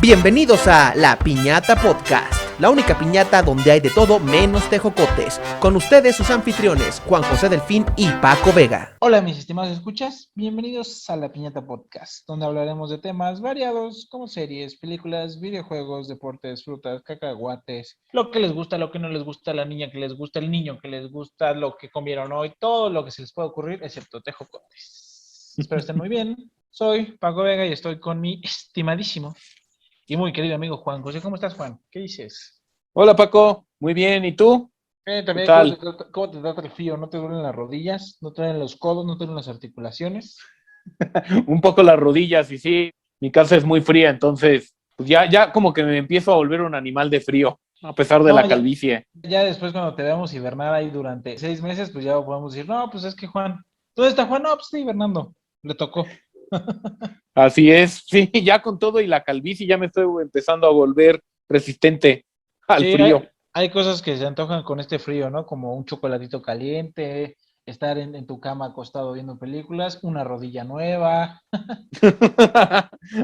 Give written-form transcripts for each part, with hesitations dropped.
Bienvenidos a La Piñata Podcast, la única piñata donde hay de todo menos tejocotes. Con ustedes sus anfitriones, Juan José Delfín y Paco Vega. Hola mis estimados escuchas, bienvenidos a La Piñata Podcast, donde hablaremos de temas variados como series, películas, videojuegos, deportes, frutas, cacahuates, lo que les gusta, lo que no les gusta, la niña que les gusta, el niño que les gusta, lo que comieron hoy, todo lo que se les puede ocurrir, excepto tejocotes. Espero estén muy bien. Soy Paco Vega y estoy con mi estimadísimo y muy querido amigo Juan José. ¿Cómo estás, Juan? ¿Qué dices? Hola Paco, muy bien, ¿y tú? ¿Qué También, tal? ¿cómo te trata el frío? ¿No te duelen las rodillas? ¿No te duelen los codos? ¿No te duelen las articulaciones? Un poco las rodillas y sí, mi casa es muy fría, entonces pues ya como que me empiezo a volver un animal de frío, a pesar de No, la calvicie. ya después cuando te veamos hibernar ahí durante 6 meses, pues ya podemos decir, no, pues es que Juan, ¿dónde está Juan? No, pues está hibernando, le tocó. Así es, sí, ya con todo y la calvicie ya me estoy empezando a volver resistente al Sí, frío. hay cosas que se antojan con este frío, ¿no? Como un chocolatito caliente, estar en tu cama acostado viendo películas, una rodilla nueva.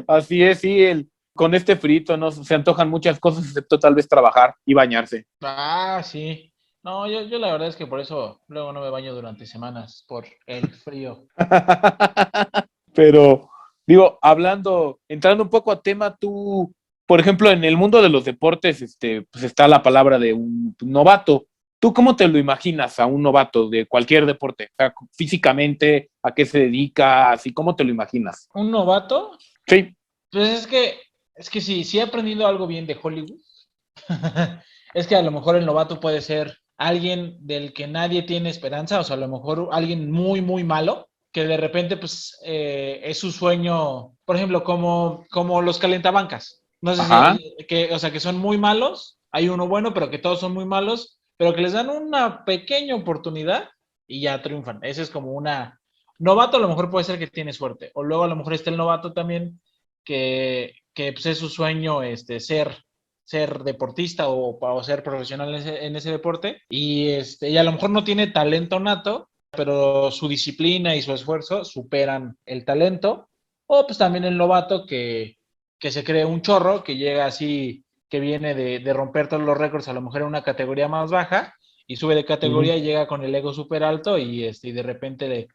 Así es, sí, con este frito no se antojan muchas cosas excepto tal vez trabajar y bañarse. Ah, sí. No, yo la verdad es que por eso luego no me baño durante semanas, por el frío. Pero digo, entrando un poco a tema, tú, por ejemplo, en el mundo de los deportes, pues está la palabra de un novato. ¿Tú cómo te lo imaginas a un novato de cualquier deporte? O sea, físicamente, ¿a qué se dedica? Así, ¿cómo te lo imaginas? ¿Un novato? Sí. Pues es que sí he aprendido algo bien de Hollywood. Es que a lo mejor el novato puede ser alguien del que nadie tiene esperanza, o sea, a lo mejor alguien muy, muy malo, que de repente, pues, es su sueño, por ejemplo, como los calentabancas. No sé Ajá. si, o sea, que son muy malos, hay uno bueno, pero que todos son muy malos, pero que les dan una pequeña oportunidad y ya triunfan. Ese es como una... Novato a lo mejor puede ser que tiene suerte, o luego a lo mejor está el novato también que pues es su sueño ser deportista o ser profesional en ese deporte y a lo mejor no tiene talento nato, pero su disciplina y su esfuerzo superan el talento. O pues también el novato que se cree un chorro, que llega así, que viene de romper todos los récords, a lo mejor en una categoría más baja, y sube de categoría Uh-huh. y llega con el ego súper alto y de repente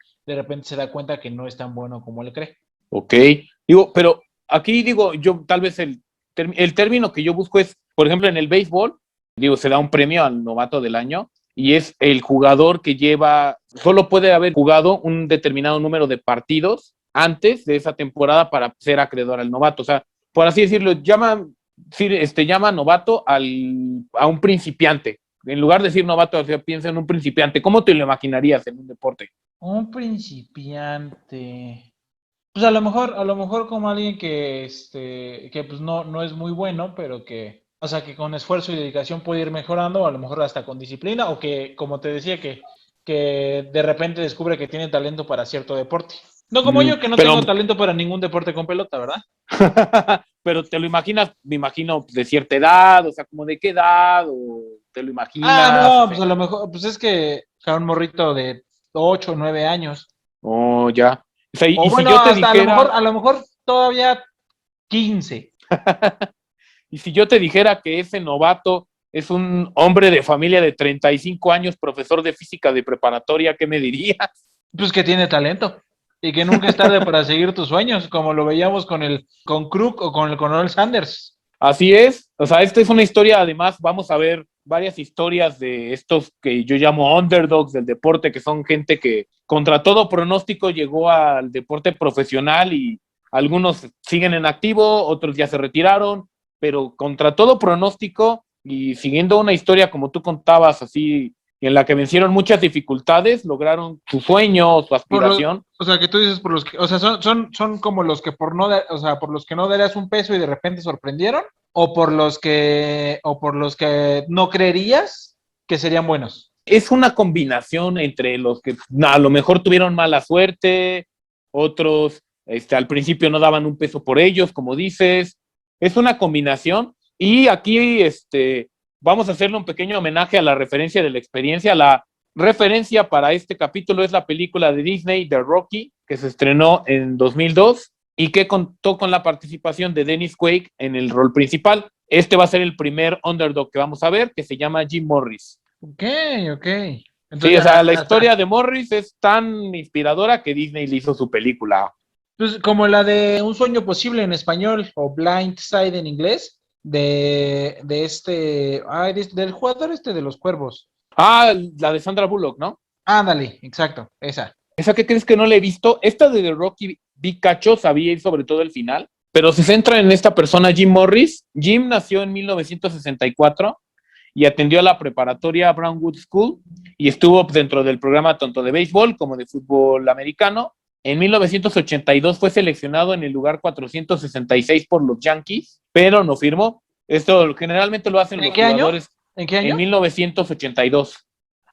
se da cuenta que no es tan bueno como él cree. Ok. Digo, pero aquí digo, yo tal vez el término que yo busco es, por ejemplo, en el béisbol, digo, se da un premio al novato del año y es el jugador que solo puede haber jugado un determinado número de partidos antes de esa temporada para ser acreedor al novato. O sea, por así decirlo, llama novato a un principiante. En lugar de decir novato, o sea, piensa en un principiante. ¿Cómo te lo imaginarías en un deporte? Un principiante. Pues a lo mejor como alguien que pues no es muy bueno, pero o sea, que con esfuerzo y dedicación puede ir mejorando, o a lo mejor hasta con disciplina, o que, como te decía, que de repente descubre que tiene talento para cierto deporte. No como yo, que no Pero tengo talento para ningún deporte con pelota, ¿verdad? pero te lo imaginas, me imagino, de cierta edad, o sea, como de qué edad, o te lo Ah, imaginas, no, así. pues a lo mejor, pues es que un morrito de 8 o 9 años. Oh, ya. O sea, O y si bueno, yo te hasta dijera, a lo mejor todavía 15. y si yo te dijera que ese novato es un hombre de familia de 35 años, profesor de física de preparatoria, ¿qué me dirías? Pues que tiene talento y que nunca es tarde para seguir tus sueños, como lo veíamos con Kruk o con el Coronel Sanders. Así es, o sea, esta es una historia, además, vamos a ver varias historias de estos que yo llamo underdogs del deporte, que son gente que contra todo pronóstico llegó al deporte profesional y algunos siguen en activo, otros ya se retiraron, pero contra todo pronóstico y siguiendo una historia como tú contabas, así, en la que vencieron muchas dificultades, lograron su sueño, su aspiración. O sea, que tú dices por los que, o sea, son como los que o sea, por los que no darías un peso y de repente sorprendieron, o por los que no creerías que serían buenos. Es una combinación entre los que a lo mejor tuvieron mala suerte, otros al principio no daban un peso por ellos, como dices. Es una combinación y aquí vamos a hacerle un pequeño homenaje a la referencia de la experiencia. La referencia para este capítulo es la película de Disney, The Rocky, que se estrenó en 2002. y que contó con la participación de Dennis Quaid en el rol principal. Este va a ser el primer underdog que vamos a ver, que se llama Jim Morris. Ok. Sí, Entonces, o sea, la historia de Morris es tan inspiradora que Disney le hizo su película. pues, como la de Un sueño posible en español, o Blind Side en inglés, del jugador de los cuervos. Ah, la de Sandra Bullock, ¿no? Ándale, exacto, esa. ¿Esa qué crees que no la he visto? Esta de Rocky vi cacho, sabía ir sobre todo el final, pero se centra en esta persona, Jim Morris. Jim nació en 1964 y atendió a la preparatoria Brownwood School y estuvo dentro del programa tanto de béisbol como de fútbol americano. En 1982 fue seleccionado en el lugar 466 por los Yankees, pero no firmó. Esto generalmente lo hacen ¿En los qué año? jugadores. ¿En qué año? En 1982.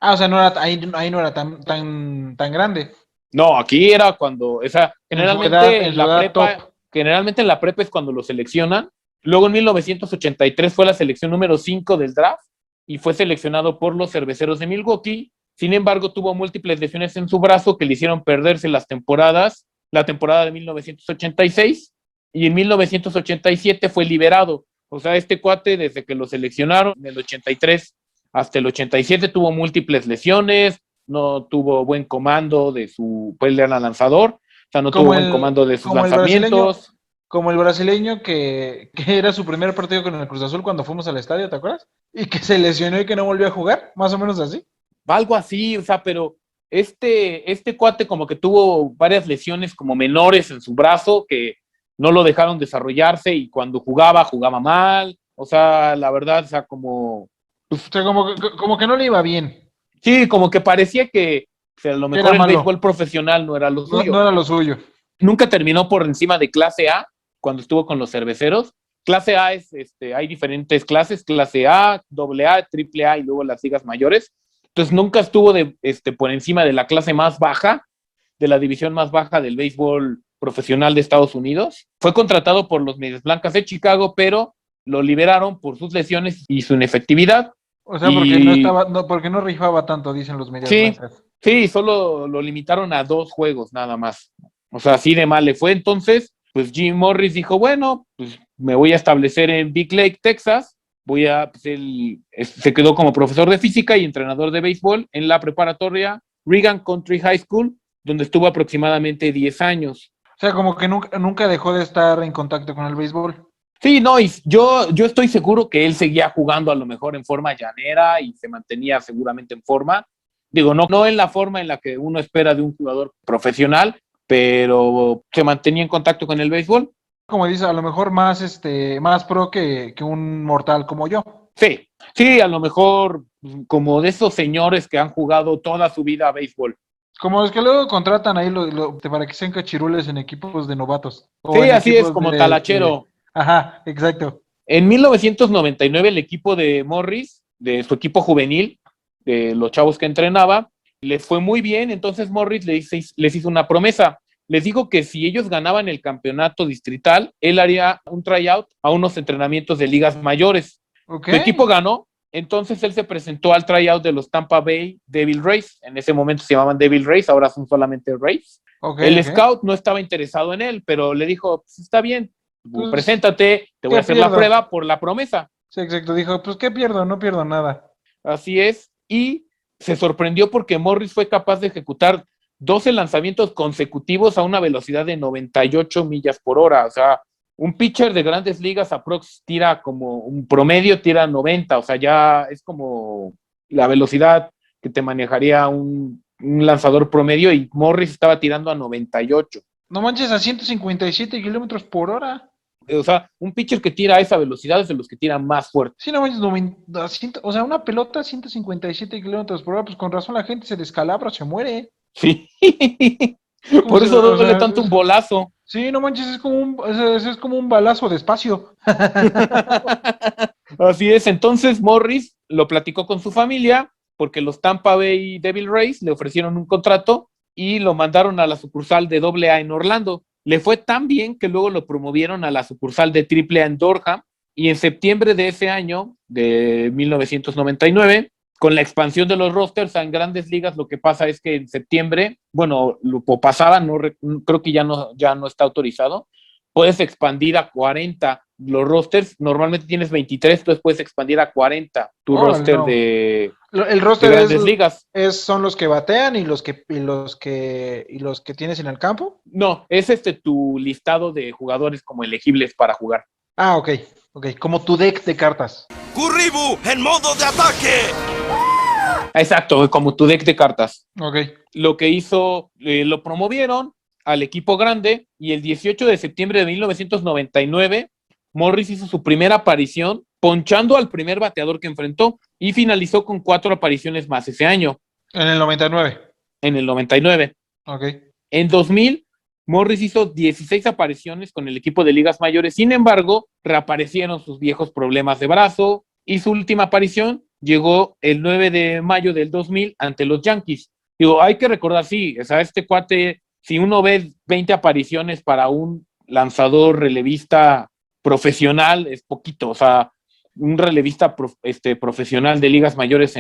O sea, no era, ahí no era tan grande. No, aquí era cuando, o sea, generalmente en la prepa, top. generalmente en la prepa es cuando lo seleccionan. Luego en 1983 fue la selección número 5 del draft y fue seleccionado por los Cerveceros de Milwaukee. Sin embargo, tuvo múltiples lesiones en su brazo que le hicieron perderse la temporada de 1986 y en 1987 fue liberado. O sea, este cuate desde que lo seleccionaron en el 83 hasta el 87 tuvo múltiples lesiones, no tuvo buen comando de su, pues era lanzador, o sea, no tuvo buen comando de sus lanzamientos. Como el brasileño que era su primer partido con el Cruz Azul cuando fuimos al estadio, ¿te acuerdas? Y que se lesionó y que no volvió a jugar, más o menos así. Algo así, o sea, pero este cuate como que tuvo varias lesiones como menores en su brazo que no lo dejaron desarrollarse y cuando jugaba mal, o sea, la verdad, o sea, como... Pues, o sea, como que no le iba bien. Sí, como que parecía que o sea, a lo mejor el béisbol profesional no era lo suyo. No era lo suyo. Nunca terminó por encima de clase A cuando estuvo con los Cerveceros. Clase A es, hay diferentes clases, clase A, doble A, triple A y luego las ligas mayores. Entonces nunca estuvo por encima de la clase más baja, de la división más baja del béisbol profesional de Estados Unidos. Fue contratado por los Medias Blancas de Chicago, pero lo liberaron por sus lesiones y su inefectividad. O sea, porque no rifaba tanto, dicen los Medias Blancas. Sí, solo lo limitaron a 2 juegos nada más. O sea, así de mal le fue. Entonces, pues Jim Morris dijo, bueno, pues me voy a establecer en Big Lake, Texas. Se quedó como profesor de física y entrenador de béisbol en la preparatoria Reagan Country High School, donde estuvo aproximadamente 10 años. O sea, como que nunca dejó de estar en contacto con el béisbol. Sí, no, y yo estoy seguro que él seguía jugando a lo mejor en forma llanera y se mantenía seguramente en forma. Digo, no en la forma en la que uno espera de un jugador profesional, pero se mantenía en contacto con el béisbol. Como dice, a lo mejor más pro que un mortal como yo. Sí, a lo mejor como de esos señores que han jugado toda su vida a béisbol. Como los que luego contratan ahí para que sean cachirules en equipos de novatos. Sí, así es, como talachero. Ajá, exacto. En 1999 el equipo de Morris, de su equipo juvenil, de los chavos que entrenaba, les fue muy bien. Entonces Morris les hizo una promesa. Les dijo que si ellos ganaban el campeonato distrital, él haría un tryout a unos entrenamientos de ligas mayores. Okay. Su equipo ganó, entonces él se presentó al tryout de los Tampa Bay Devil Rays. En ese momento se llamaban Devil Rays, ahora son solamente Rays. El scout no estaba interesado en él, pero le dijo, pues está bien, pues, preséntate, te voy a hacer la prueba por la promesa. Sí, exacto, dijo, pues ¿qué pierdo? No pierdo nada. Así es, y se sorprendió porque Morris fue capaz de ejecutar 12 lanzamientos consecutivos a una velocidad de 98 millas por hora. O sea, un pitcher de grandes ligas aprox tira como un promedio, tira 90. O sea, ya es como la velocidad que te manejaría un lanzador promedio y Morris estaba tirando a 98. No manches, a 157 kilómetros por hora. O sea, un pitcher que tira a esa velocidad es de los que tira más fuerte. Sí, no manches, o sea, una pelota a 157 kilómetros por hora, pues con razón la gente se descalabra, se muere. Sí. Por eso duele tanto un bolazo. Sí, no manches, es como un balazo de espacio. Así es, entonces Morris lo platicó con su familia porque los Tampa Bay Devil Rays le ofrecieron un contrato y lo mandaron a la sucursal de AA en Orlando. Le fue tan bien que luego lo promovieron a la sucursal de AAA en Durham y en septiembre de ese año, de 1999, con la expansión de los rosters en grandes ligas, lo que pasa es que en septiembre, bueno, lo pasaba, creo que ya no está autorizado, puedes expandir a 40 los rosters. Normalmente tienes 23, entonces puedes expandir a 40 tu roster no. de El roster grandes ligas. son los que batean y los que tienes en el campo. No, es tu listado de jugadores como elegibles para jugar. Ah, ok, como tu deck de cartas. ¡Kuribu en modo de ataque! Exacto, como tu deck de cartas. Ok. Lo que hizo, lo promovieron al equipo grande y el 18 de septiembre de 1999, Morris hizo su primera aparición ponchando al primer bateador que enfrentó y finalizó con 4 apariciones más ese año. En el 99. En el 99. Ok. En 2000, Morris hizo 16 apariciones con el equipo de ligas mayores, sin embargo, reaparecieron sus viejos problemas de brazo y su última aparición llegó el 9 de mayo del 2000 ante los Yankees. Digo, hay que recordar, sí, o sea, este cuate, si uno ve 20 apariciones para un lanzador relevista profesional, es poquito, o sea, un relevista profesional de ligas mayores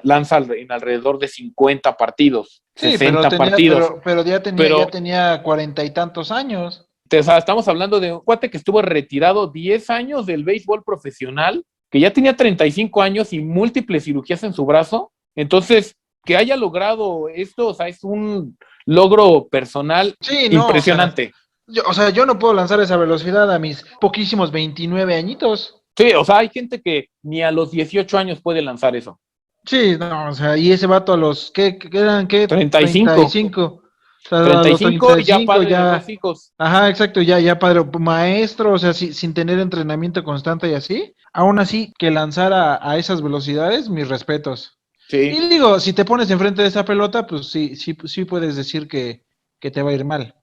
lanza en alrededor de 50 partidos, Sí, 60 partidos. pero ya tenía 40 y tantos años. O sea, estamos hablando de un cuate que estuvo retirado 10 años del béisbol profesional, que ya tenía 35 años y múltiples cirugías en su brazo. Entonces, que haya logrado esto, o sea, es un logro personal impresionante. Yo no puedo lanzar esa velocidad a mis poquísimos 29 añitos. Sí, o sea, hay gente que ni a los 18 años puede lanzar eso. Sí, no, o sea, y ese vato a los, ¿qué eran? ¿Qué? 35. 35. O sea, 35 ya padre de 2 hijos. Ajá, exacto, ya padre, maestro, o sea, sin tener entrenamiento constante y así. Aún así, que lanzara a esas velocidades, mis respetos. Sí. Y digo, si te pones enfrente de esa pelota, pues sí puedes decir que te va a ir mal.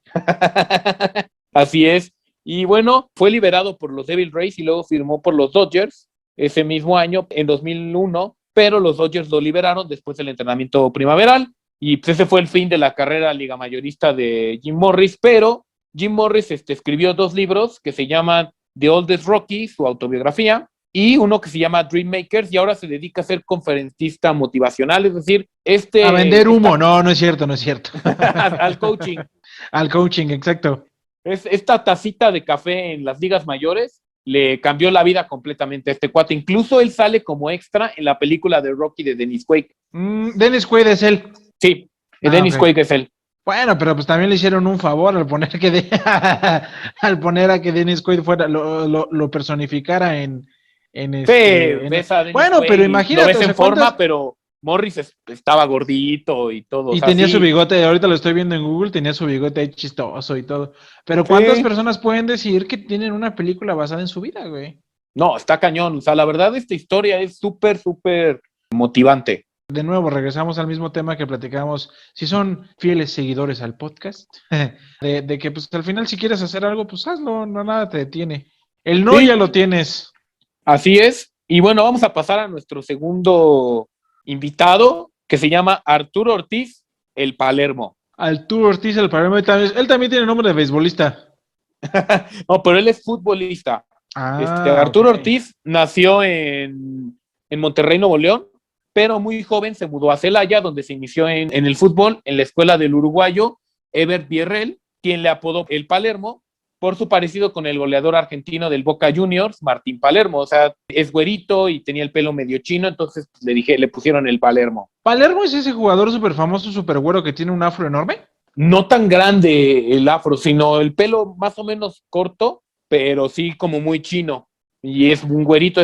Así es. Y bueno, fue liberado por los Devil Rays y luego firmó por los Dodgers ese mismo año, en 2001, pero los Dodgers lo liberaron después del entrenamiento primaveral y pues ese fue el fin de la carrera liga mayorista de Jim Morris, pero Jim Morris escribió 2 libros que se llaman The Oldest Rocky, su autobiografía, y uno que se llama Dream Makers, y ahora se dedica a ser conferencista motivacional, es decir, a vender humo, no es cierto. al coaching. Al coaching, exacto. Esta tacita de café en las ligas mayores le cambió la vida completamente a este cuate. Incluso él sale como extra en la película de Rocky de Dennis Quaid. Dennis Quaid es él. Sí, Dennis Quaid es él. Bueno, pero pues también le hicieron un favor al poner al poner a que Dennis Quaid fuera lo personificara en bueno, pero imagínate, lo ves en forma, pero Morris estaba gordito y todo. Y tenía su bigote, ahorita lo estoy viendo en Google, tenía su bigote ahí chistoso y todo. Pero ¿cuántas personas pueden decir que tienen una película basada en su vida, güey? No, está cañón. O sea, la verdad, esta historia es súper, súper motivante. De nuevo, regresamos al mismo tema que platicamos. Si son fieles seguidores al podcast, de que pues al final si quieres hacer algo, pues hazlo, no nada te detiene. El no ya lo tienes. Así es. Y bueno, vamos a pasar a nuestro segundo invitado, que se llama Arturo Ortiz, el Palermo. Arturo Ortiz, el Palermo, él también tiene nombre de beisbolista. No, pero él es futbolista. Arturo Ortiz nació en Monterrey, Nuevo León, pero muy joven se mudó a Celaya, donde se inició en el fútbol, en la escuela del uruguayo Ever Bierrel, quien le apodó el Palermo por su parecido con el goleador argentino del Boca Juniors, Martín Palermo. O sea, es güerito y tenía el pelo medio chino, entonces le pusieron el Palermo. ¿Palermo es ese jugador súper famoso, súper güero que tiene un afro enorme? No tan grande el afro, sino el pelo más o menos corto, pero sí como muy chino. Y es un güerito,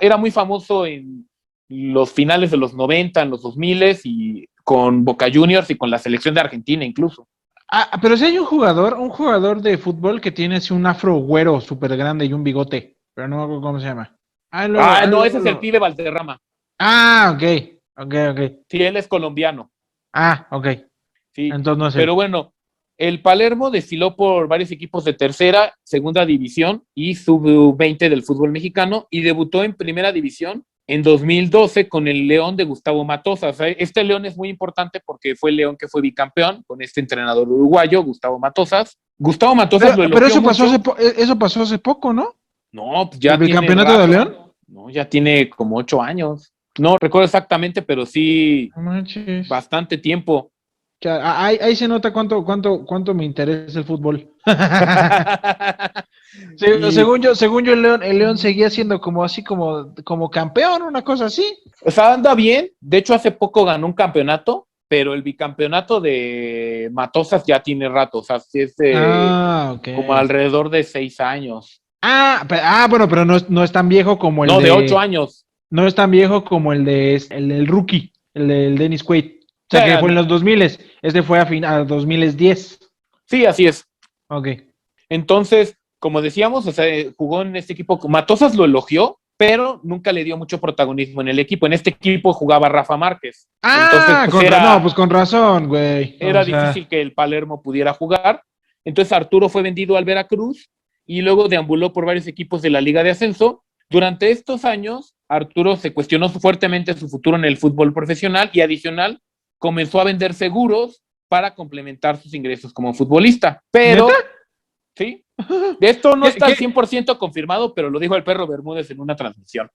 era muy famoso en los finales de los 90, en los 2000 y con Boca Juniors y con la selección de Argentina incluso. Pero si hay un jugador de fútbol que tiene así un afro güero súper grande y un bigote, pero no me acuerdo cómo se llama. No, ese es el pibe Valderrama. Ok. Sí, él es colombiano. Ok. Sí, entonces no sé. Pero bueno, el Palermo desfiló por varios equipos de tercera, segunda división y sub-20 del fútbol mexicano y debutó en primera división en 2012 con el León de Gustavo Matosas. O sea, este León es muy importante porque fue el León que fue bicampeón con este entrenador uruguayo, Gustavo Matosas. Gustavo Matosas lo elogió pero eso pasó mucho. eso pasó hace poco, ¿no? No, pues ya ¿El bicampeonato de León? No, ya tiene como 8 años. No recuerdo exactamente, pero sí bastante tiempo. Ahí se nota cuánto me interesa el fútbol. Y, Según yo el León seguía siendo como así como campeón, una cosa así. o sea, anda bien. De hecho, hace poco ganó un campeonato, pero el bicampeonato de Matosas ya tiene rato. O sea, sí es Ok. como alrededor de 6 años. Bueno, pero no es tan viejo como el No, de 8 años. No es tan viejo como el del rookie, el del Dennis Quaid. O sea, que fue en los 2000. Este fue a 2010. Sí, así es. Ok. Entonces, como decíamos, o sea, jugó en este equipo. Matosas lo elogió, pero nunca le dio mucho protagonismo en el equipo. En este equipo jugaba Rafa Márquez. Entonces, Pues con razón, güey. Era difícil que el Palermo pudiera jugar. Entonces Arturo fue vendido al Veracruz y luego deambuló por varios equipos de la Liga de Ascenso. Durante estos años, Arturo se cuestionó fuertemente su futuro en el fútbol profesional y adicional comenzó a vender seguros para complementar sus ingresos como futbolista. Pero, ¿neta? sí, de esto no está al ¿Qué? 100% confirmado, pero lo dijo el Perro Bermúdez en una transmisión.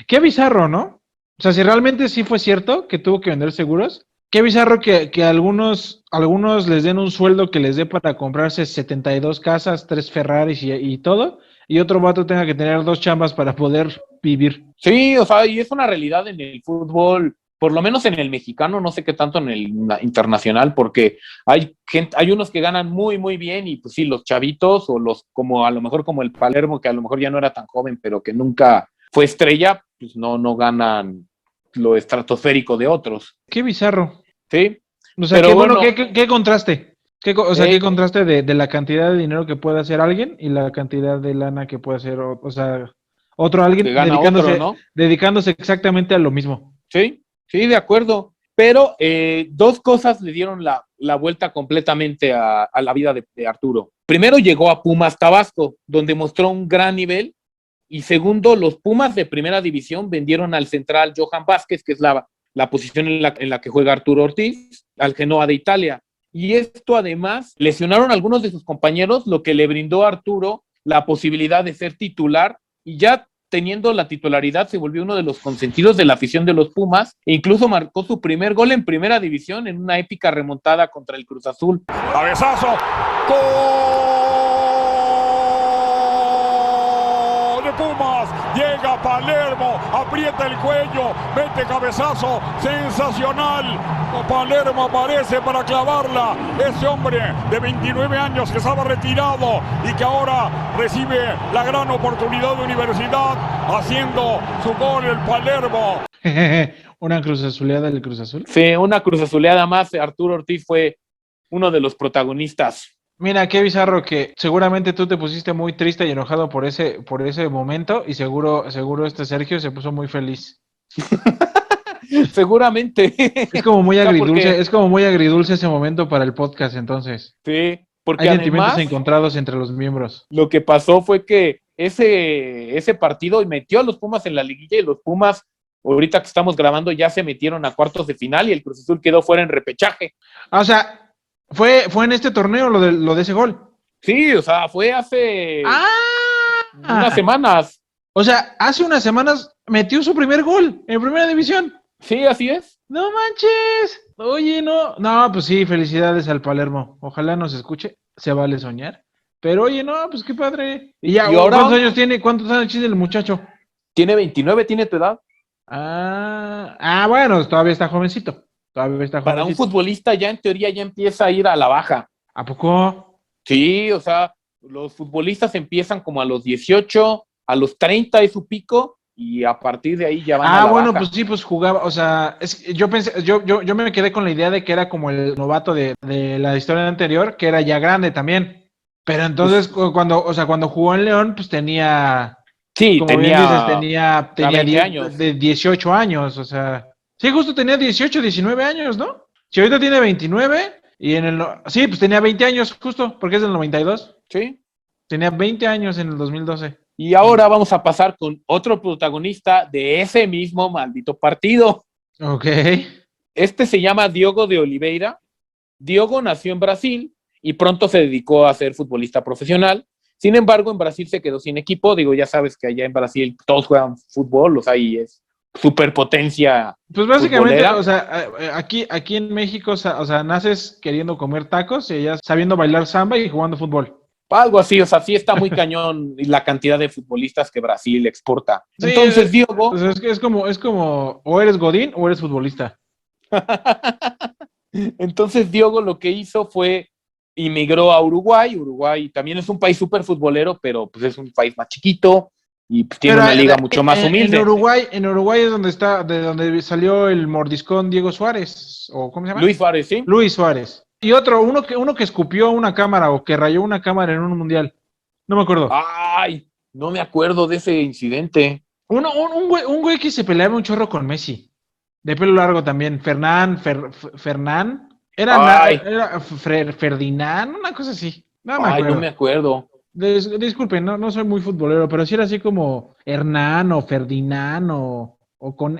Qué bizarro, ¿no? O sea, si realmente sí fue cierto que tuvo que vender seguros, qué bizarro que algunos les den un sueldo que les dé para comprarse 72 casas, 3 Ferraris y todo, y otro vato tenga que tener 2 chambas para poder vivir. Sí, o sea, y es una realidad en el fútbol, por lo menos en el mexicano, no sé qué tanto en el internacional, porque hay unos que ganan muy, muy bien, y pues sí, los chavitos, o los como a lo mejor como el Palermo, que a lo mejor ya no era tan joven, pero que nunca fue estrella, pues no ganan lo estratosférico de otros. Qué bizarro. Sí. O sea, Pero bueno, qué contraste. ¿Qué contraste de la cantidad de dinero que puede hacer alguien y la cantidad de lana que puede hacer, o sea, otro alguien que gana otro, ¿no? dedicándose exactamente a lo mismo. Sí, de acuerdo. Pero 2 cosas le dieron la vuelta completamente a la vida de Arturo. Primero, llegó a Pumas Tabasco, donde mostró un gran nivel. Y segundo, los Pumas de primera división vendieron al central Johan Vázquez, que es la posición en la que juega Arturo Ortiz, al Genoa de Italia. Y esto además lesionaron a algunos de sus compañeros, lo que le brindó a Arturo la posibilidad de ser titular, y ya teniendo la titularidad se volvió uno de los consentidos de la afición de los Pumas, e incluso marcó su primer gol en primera división en una épica remontada contra el Cruz Azul. Cabezazo. ¡Gol de Pumas! Llega Palermo, aprieta el cuello, mete cabezazo, sensacional. Palermo aparece para clavarla. Ese hombre de 29 años que estaba retirado y que ahora recibe la gran oportunidad de universidad haciendo su gol el Palermo. Una cruz azuleada del Cruz Azul. Sí, una cruz azuleada más. Arturo Ortiz fue uno de los protagonistas. Mira, qué bizarro que seguramente tú te pusiste muy triste y enojado por ese momento y seguro este Sergio se puso muy feliz. Seguramente. Es como muy agridulce, porque, es como muy agridulce ese momento para el podcast, entonces. sí, porque Hay sentimientos además encontrados entre los miembros. lo que pasó fue que ese partido metió a los Pumas en la liguilla, y los Pumas, ahorita que estamos grabando, ya se metieron a cuartos de final y el Cruz Azul quedó fuera en repechaje. O sea, fue en este torneo lo de ese gol. Sí, o sea, fue hace unas semanas. O sea, hace unas semanas metió su primer gol en primera división. Sí, así es. No manches. Oye, no. No, pues sí, felicidades al Palermo. Ojalá nos escuche. Se vale soñar. Pero oye, no, pues qué padre. Y ya, ¿Y ahora? ¿cuántos años tiene? ¿Cuántos años tiene el muchacho? Tiene 29, tiene tu edad. Bueno, todavía está jovencito. Para un futbolista ya en teoría ya empieza a ir a la baja. ¿A poco? Sí, o sea, los futbolistas empiezan como a los 18, a los 30 es su pico, y a partir de ahí ya van a la Bueno, baja. pues sí, pues jugaba, o sea, yo pensé, yo me quedé con la idea de que era como el novato de la historia anterior, que era ya grande también. Pero entonces, cuando jugó en León, pues tenía, Sí, como bien dices, tenía 20 años. de 18 años, o sea, sí, justo tenía 18, 19 años, ¿no? Si ahorita tiene 29 y sí, pues tenía 20 años justo, porque es del 92. Sí. Tenía 20 años en el 2012. Y ahora vamos a pasar con otro protagonista de ese mismo maldito partido. Ok. Este se llama Diogo de Oliveira. Diogo nació en Brasil y pronto se dedicó a ser futbolista profesional. Sin embargo, en Brasil se quedó sin equipo. Digo, ya sabes que allá en Brasil todos juegan fútbol, o sea, ahí es superpotencia. Pues básicamente, futbolera. o sea, aquí en México, o sea, naces queriendo comer tacos y ya sabiendo bailar samba y jugando fútbol. Algo así, o sea, sí está muy cañón la cantidad de futbolistas que Brasil exporta. Sí, Entonces, Diogo, o sea, es como, o eres Godín o eres futbolista. Diogo lo que hizo fue inmigró a Uruguay. Uruguay también es un país súper futbolero, pero pues es un país más chiquito y pues, tiene Pero una liga mucho más humilde. En Uruguay es de donde salió el mordiscón Diego Suárez, o ¿cómo se llama? Luis Suárez, ¿sí? Luis Suárez. Y uno que escupió una cámara o que rayó una cámara en un mundial. No me acuerdo. Ay, no me acuerdo de ese incidente. Un güey que se peleaba un chorro con Messi. De pelo largo también. Fernán. Ay. Era Ferdinand, una cosa así. No me Ay, acuerdo. no me acuerdo. Disculpen, no soy muy futbolero, pero sí era así como Hernán o Ferdinand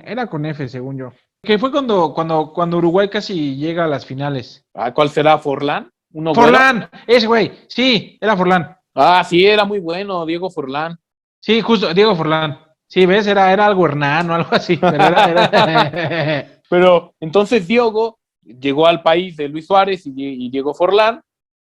era con F, según yo. Que fue cuando Uruguay casi llega a las finales. ¿Cuál será? ¿Forlán? ¿Uno bueno? Forlán, ese güey, sí, era Forlán. Sí, era muy bueno, Diego Forlán. Sí, justo, Diego Forlán. Sí, ¿ves? Era algo Hernán o algo así, pero era. Pero entonces Diogo llegó al país de Luis Suárez y Diego Forlán,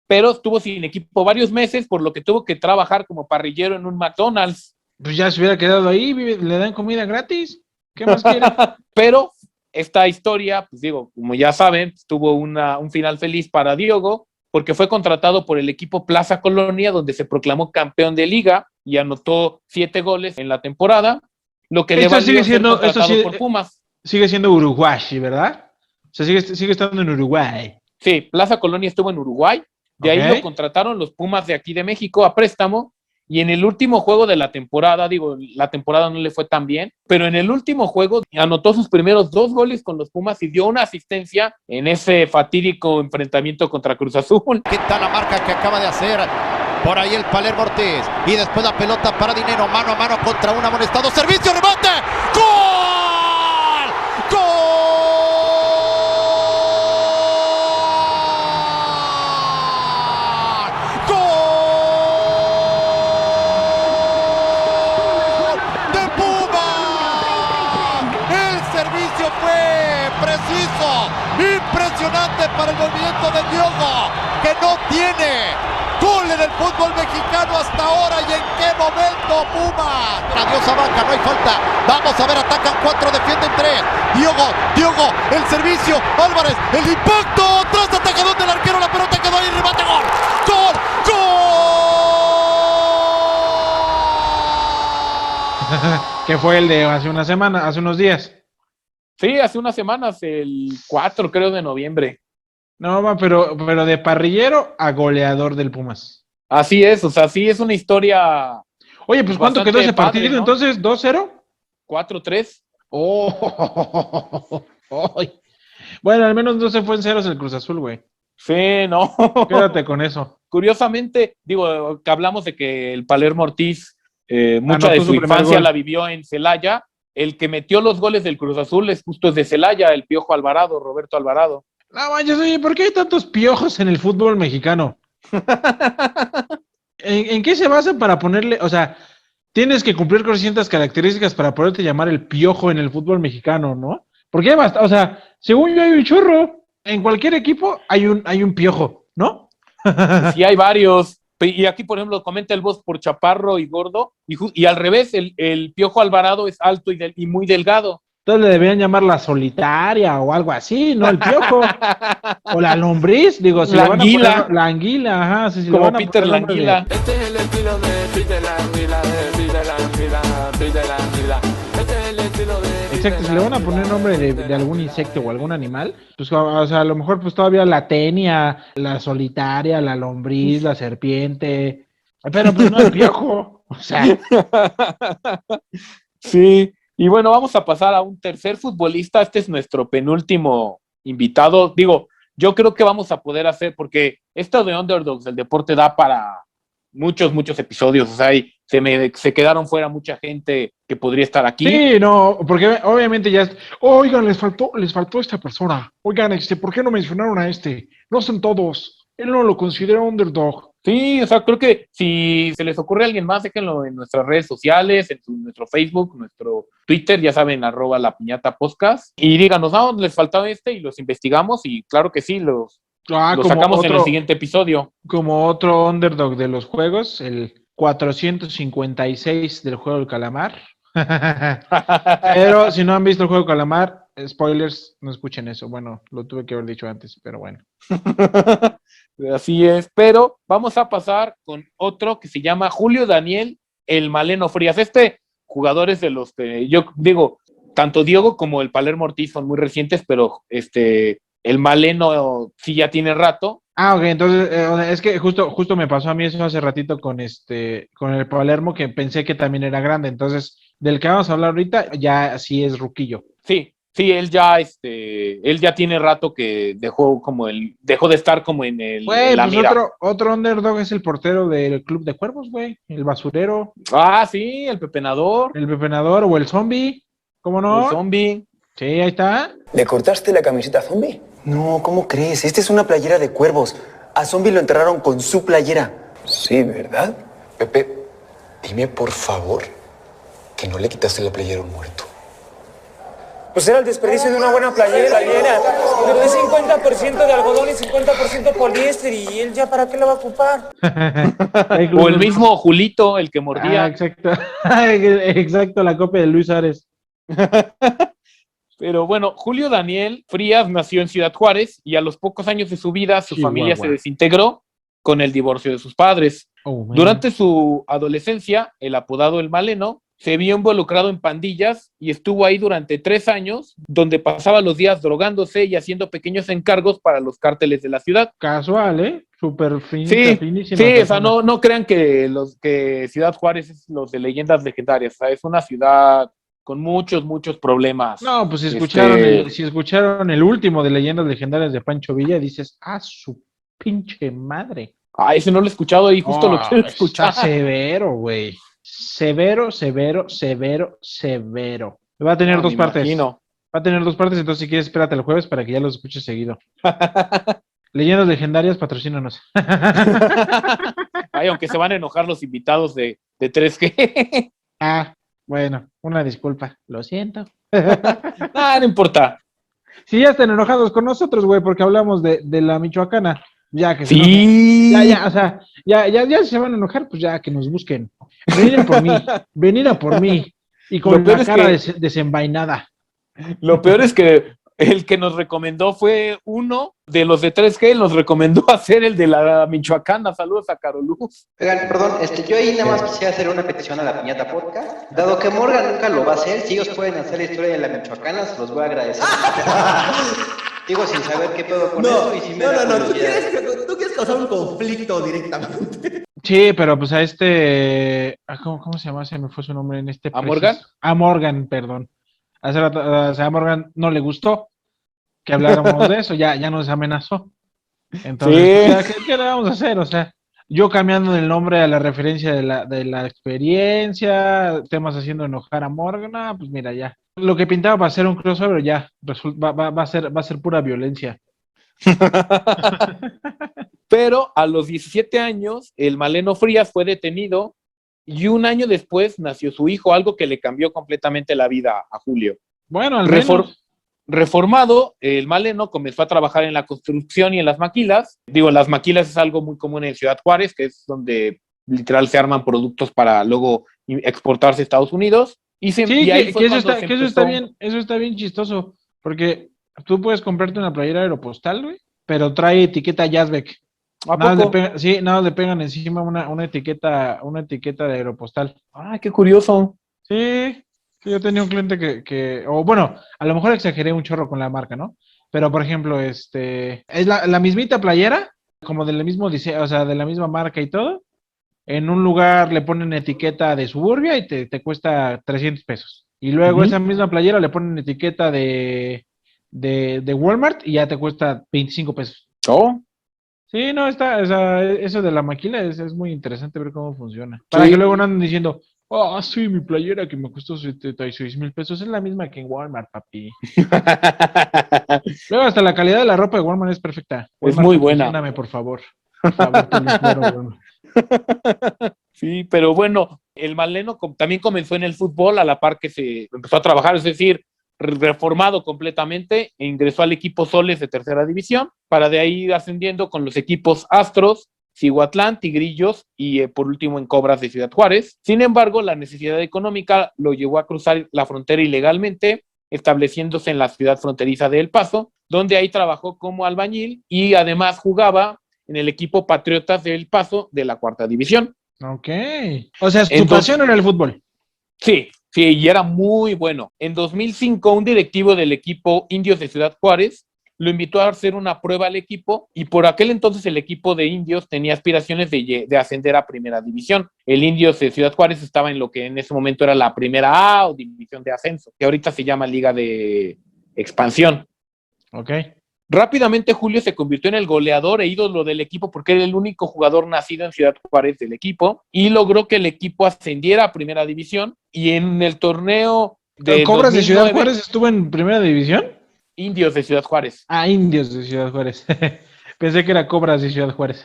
pero estuvo sin equipo varios meses, por lo que tuvo que trabajar como parrillero en un McDonald's. Pues ya se hubiera quedado ahí, le dan comida gratis. ¿Qué más quiere? Pero esta historia, pues digo, como ya saben, tuvo un final feliz para Diogo, porque fue contratado por el equipo Plaza Colonia, donde se proclamó campeón de liga y anotó 7 goles en la temporada, lo que le valió ser contratado por Pumas. Sigue siendo Uruguay, ¿verdad? O sea, sigue estando en Uruguay. Sí, Plaza Colonia estuvo en Uruguay, de ahí lo contrataron los Pumas de aquí de México a préstamo, y en el último juego de la temporada, la temporada no le fue tan bien, pero en el último juego anotó sus primeros 2 goles con los Pumas y dio una asistencia en ese fatídico enfrentamiento contra Cruz Azul. ¿Qué tal la marca que acaba de hacer? Por ahí el Palermo Ortiz. Y después la pelota para Dinero. Mano a mano contra un amonestado. Servicio, rebote. ¡Gol! ¡Gol! Impresionante para el movimiento de Diogo, que no tiene gol en el fútbol mexicano hasta ahora. ¿Y en qué momento, Pumas? Adiós a banca, no hay falta. Vamos a ver, atacan 4, defienden 3. Diogo, el servicio, Álvarez, el impacto, tras atacadón del arquero, la pelota quedó ahí, remate, gol. ¡Gol! ¡Gol! Que fue el de hace unos días. Sí, hace unas semanas, el 4 creo de noviembre. No, pero de parrillero a goleador del Pumas. Así es, o sea, sí es una historia. Oye, pues ¿cuánto quedó ese partido? Padre, ¿no? Entonces, ¿2-0? 4-3. Oh, bueno, al menos no se fue en ceros el Cruz Azul, güey. Sí, no. Quédate con eso. Curiosamente, digo, que hablamos de que el Palermo Ortiz, mucha de su infancia la vivió en Celaya. El que metió los goles del Cruz Azul es justo de Celaya, el Piojo Alvarado, Roberto Alvarado. No manches, oye, ¿por qué hay tantos piojos en el fútbol mexicano? ¿En qué se basa para ponerle, o sea, tienes que cumplir con ciertas características para poderte llamar el piojo en el fútbol mexicano, ¿no? Porque basta, o sea, según yo hay un chorro, en cualquier equipo hay un piojo, ¿no? Sí, hay varios. Y aquí, por ejemplo, comenta el Boss por chaparro y gordo, y al revés, el Piojo Alvarado es alto y muy delgado. Entonces le deberían llamar la solitaria o algo así, ¿no? El piojo. O la lombriz, digo, si la le van anguila. A poner, la anguila, ajá. Si como Peter la anguila. Este es el estilo de Peter la anguila, Peter la anguila. Este es el estilo de... Exacto, si le van a poner nombre de algún insecto o algún animal, pues o sea, a lo mejor pues todavía la tenia, la solitaria, la lombriz, la serpiente, pero pues no el piojo, o sea. Sí, y bueno, vamos a pasar a un tercer futbolista. Este es nuestro penúltimo invitado. Digo, yo creo que vamos a poder hacer, porque esto de Underdogs del deporte da para muchos episodios, o sea, se quedaron fuera mucha gente que podría estar aquí. Sí, no, porque obviamente ya, oigan, les faltó esta persona, oigan, ¿por qué no mencionaron a este? No son todos, él no lo considera underdog. Sí, o sea, creo que si se les ocurre a alguien más, déjenlo en nuestras redes sociales, nuestro Facebook, nuestro Twitter, ya saben, @lapiñatapodcast, y díganos, les faltaba y los investigamos, y claro que sí, los sacamos en el siguiente episodio. Como otro underdog de los juegos, el 456 del juego del calamar. Pero si no han visto el juego del calamar, spoilers, no escuchen eso. Bueno, lo tuve que haber dicho antes, pero bueno. Así es, pero vamos a pasar con otro que se llama Julio Daniel el Maleno Frías. Jugador es de los que yo digo, tanto Diego como el Palermo Ortiz son muy recientes, pero el Maleno sí ya tiene rato. Ok, entonces es que justo me pasó a mí eso hace ratito con el Palermo, que pensé que también era grande. Entonces, del que vamos a hablar ahorita, ya sí es ruquillo. Sí, él ya tiene rato que dejó de estar como en la mira. Otro underdog es el portero del Club de Cuervos, güey. El basurero. Ah, sí, el pepenador. El pepenador o el zombie. ¿Cómo no? El zombie. Sí, ahí está. ¿Le cortaste la camiseta a Zombie? No, ¿cómo crees? Esta es una playera de Cuervos. A Zombie lo enterraron con su playera. Sí, ¿verdad? Pepe, dime por favor que no le quitaste la playera a un muerto. Pues era el desperdicio de una buena playera. Pero es 50% de algodón y 50% poliéster, y él ya para qué la va a ocupar. O el mismo Julito, el que mordía. Ah, exacto. Exacto, la copia de Luis Ares. Pero bueno, Julio Daniel Frías nació en Ciudad Juárez y a los pocos años de su vida su familia se desintegró con el divorcio de sus padres. Durante su adolescencia, el apodado El Maleno se vio involucrado en pandillas y estuvo ahí durante 3 años, donde pasaba los días drogándose y haciendo pequeños encargos para los cárteles de la ciudad. Casual, ¿eh? Súper finísima. Sí, o sea, no crean que Ciudad Juárez es los de leyendas legendarias, o sea, es una ciudad con muchos problemas. No, pues si escucharon el último de Leyendas Legendarias de Pancho Villa, dices, su pinche madre. Ese no lo he escuchado y justo lo quiero escuchar. Está severo, güey. Severo. Va a tener 2 partes. Imagino. Va a tener 2 partes, entonces si quieres, espérate el jueves para que ya los escuches seguido. Leyendas Legendarias, patrocínanos. Aunque se van a enojar los invitados de 3G. Bueno, una disculpa. Lo siento. No importa. Si ya están enojados con nosotros, güey, porque hablamos de la Michoacana. Ya que sí. O sea, ya se van a enojar, pues ya que nos busquen. Venir a por mí. Y con la cara desenvainada. Lo peor es que el que nos recomendó fue uno de los de 3G, nos recomendó hacer el de la Michoacana. Saludos a Caroluz. Oigan, perdón, yo ahí nada más quisiera hacer una petición a la Piñata Podcast. Dado que Morgan nunca lo va a hacer, si ellos pueden hacer la historia de la Michoacana, se los voy a agradecer. Digo, sin saber qué pedo con eso y si me da curiosidad. Tú quieres causar un conflicto directamente. Sí, pero pues a ¿cómo se llama? Se me fue su nombre en este. ¿A Morgan? A Morgan, perdón. A Morgan no le gustó que habláramos de eso, ya nos amenazó. Entonces, sí. ¿qué le vamos a hacer? O sea, yo cambiando el nombre a la referencia de la experiencia, temas haciendo enojar a Morgan, pues mira, ya. Lo que pintaba para hacer un crossover ya va a ser pura violencia. Pero a los 17 años, el Maleno Frías fue detenido y 1 año después nació su hijo, algo que le cambió completamente la vida a Julio. Bueno, al menos. Reformado, el Maleno comenzó a trabajar en la construcción y en las maquilas. Las maquilas es algo muy común en Ciudad Juárez, que es donde literal se arman productos para luego exportarse a Estados Unidos. Eso está bien chistoso, porque tú puedes comprarte una playera aeropostal, güey, pero trae etiqueta Yazbek. Nada le pegan encima una etiqueta de aeropostal. Qué curioso. Sí, yo tenía un cliente o bueno, a lo mejor exageré un chorro con la marca, ¿no? Pero por ejemplo, es la mismita playera, como del mismo diseño, o sea, de la misma marca y todo. En un lugar le ponen etiqueta de Suburbia y te cuesta 300 pesos. Y luego esa misma playera le ponen etiqueta de Walmart y ya te cuesta 25 pesos. Oh. Sí, no, eso de la maquila es muy interesante ver cómo funciona. Para que luego no anden diciendo, sí, mi playera que me costó 76,000 pesos es la misma que en Walmart, papi. Luego hasta la calidad de la ropa de Walmart es perfecta. Walmart, es muy buena. Patrocíname, por favor. Alberto Lizero, bueno. Sí, pero bueno, el Maleno también comenzó en el fútbol a la par que se empezó a trabajar, es decir, reformado completamente e ingresó al equipo Soles de tercera división, para de ahí ir ascendiendo con los equipos Astros, Cihuatlán, Tigrillos y por último en Cobras de Ciudad Juárez. Sin embargo, la necesidad económica lo llevó a cruzar la frontera ilegalmente, estableciéndose en la ciudad fronteriza de El Paso, donde ahí trabajó como albañil y además jugaba en el equipo Patriotas de El Paso de la cuarta división. Ok. O sea, tu pasión era el fútbol. Sí, y era muy bueno. En 2005, un directivo del equipo Indios de Ciudad Juárez lo invitó a hacer una prueba al equipo y por aquel entonces el equipo de Indios tenía aspiraciones de ascender a primera división. El Indios de Ciudad Juárez estaba en lo que en ese momento era la primera A o división de ascenso, que ahorita se llama Liga de Expansión. Ok. Rápidamente Julio se convirtió en el goleador e ídolo del equipo porque era el único jugador nacido en Ciudad Juárez del equipo y logró que el equipo ascendiera a primera división y en el torneo de ¿Cobras 2009, de Ciudad Juárez estuvo en primera división? Indios de Ciudad Juárez. Ah, Indios de Ciudad Juárez. Pensé que era Cobras de Ciudad Juárez.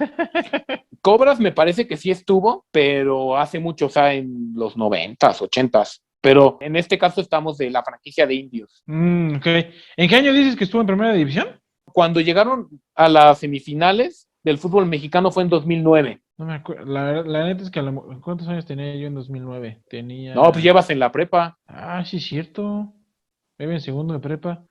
Cobras me parece que sí estuvo, pero hace mucho, o sea, en los 90s, 80s. Pero en este caso estamos de la franquicia de Indios. Ok. ¿En qué año dices que estuvo en primera división? Cuando llegaron a las semifinales del fútbol mexicano fue en 2009. No me acuerdo. La neta es que ¿cuántos años tenía yo en 2009? Tenía... No, pues llevas en la prepa. Ah, sí, es cierto. Iba en segundo de prepa.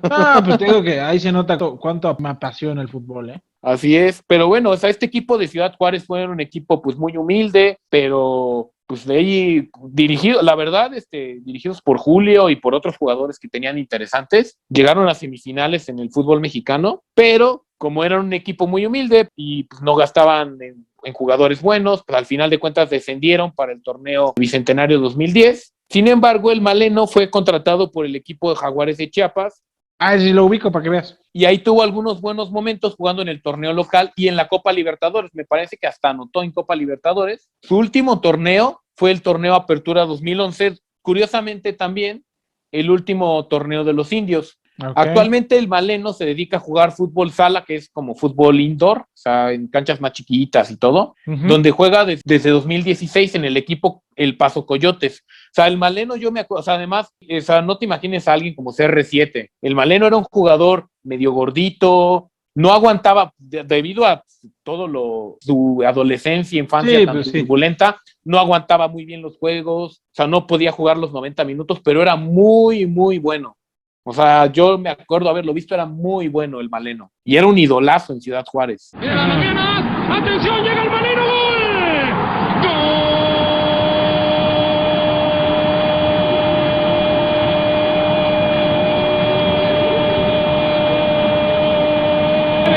Ah, pues te digo que ahí se nota cuánto me apasiona el fútbol, ¿eh? Así es, pero bueno, o sea, este equipo de Ciudad Juárez fue un equipo pues muy humilde, pero pues de ahí dirigido, la verdad, dirigidos por Julio y por otros jugadores que tenían interesantes, llegaron a semifinales en el fútbol mexicano, pero como era un equipo muy humilde y pues no gastaban en jugadores buenos, pues al final de cuentas descendieron para el torneo Bicentenario 2010. Sin embargo, el Maleno fue contratado por el equipo de Jaguares de Chiapas. Ah, sí, lo ubico para que veas. Y ahí tuvo algunos buenos momentos jugando en el torneo local y en la Copa Libertadores. Me parece que hasta anotó en Copa Libertadores. Su último torneo fue el torneo Apertura 2011. Curiosamente también el último torneo de los Indios. Okay. Actualmente el Maleno se dedica a jugar fútbol sala, que es como fútbol indoor, o sea, en canchas más chiquitas y todo, donde juega desde 2016 en el equipo El Paso Coyotes. O sea, el Maleno, yo me acuerdo, o sea, además, o sea, no te imagines a alguien como CR7. El Maleno era un jugador medio gordito, no aguantaba, debido a su adolescencia, infancia tan turbulenta, no aguantaba muy bien los juegos, o sea, no podía jugar los 90 minutos, pero era muy, muy bueno. O sea, yo me acuerdo haberlo visto, era muy bueno el Maleno. Y era un idolazo en Ciudad Juárez. ¡Mira las mañanas! ¡Atención! ¡Llega el Maleno! ¡Gol!